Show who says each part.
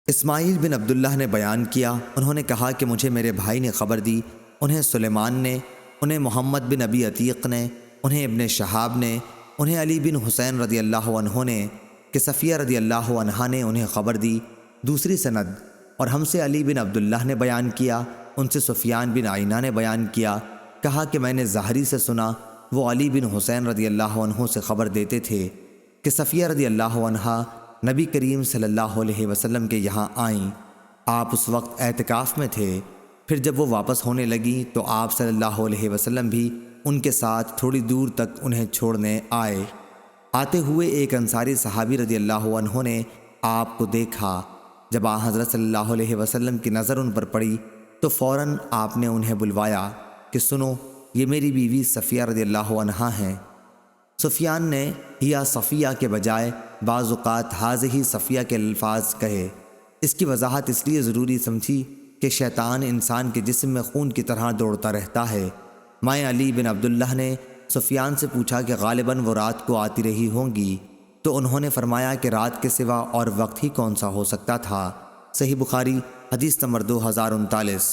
Speaker 1: اسماعیل بن عبداللہ نے بیان کیا، انہوں نے کہا کہ مجھے میرے بھائی نے خبر دی، انہیں سلیمان نے، انہیں محمد بن ابی عتیق نے، انہیں ابن شہاب نے، انہیں علی بن حسین رضی اللہ عنہ نے کہ صفیہ رضی اللہ عنہا نے انہیں خبر دی۔ دوسری سند، اور ہم سے علی بن عبداللہ نے بیان کیا، ان سے سفیان بن عینہ نے بیان کیا، کہا کہ میں نے زہری سے سنا، وہ علی بن حسین رضی اللہ عنہ سے خبر دیتے تھے کہ صفیہ رضی اللہ عنہا نبی کریم صلی اللہ علیہ وسلم کے یہاں آئیں۔ آپ اس وقت اعتکاف میں تھے، پھر جب وہ واپس ہونے لگیں تو آپ صلی اللہ علیہ وسلم بھی ان کے ساتھ تھوڑی دور تک انہیں چھوڑنے آئے۔ آتے ہوئے ایک انصاری صحابی رضی اللہ عنہ نے آپ کو دیکھا۔ جب حضرت صلی اللہ علیہ وسلم کی نظر ان پر پڑی تو فوراً آپ نے انہیں بلوایا کہ سنو، یہ میری بیوی صفیہ رضی اللہ عنہا ہیں۔ سفیان نے ہیا صفیہ کے بجائے بعض اوقات حاضہ صفیہ کے الفاظ کہے۔ اس کی وضاحت اس لیے ضروری سمجھی کہ شیطان انسان کے جسم میں خون کی طرح دوڑتا رہتا ہے۔ مائیں علی بن عبداللہ نے سفیان سے پوچھا کہ غالباً وہ رات کو آتی رہی ہوں گی، تو انہوں نے فرمایا کہ رات کے سوا اور وقت ہی کون سا ہو سکتا تھا۔ صحیح بخاری حدیث نمبر 2039۔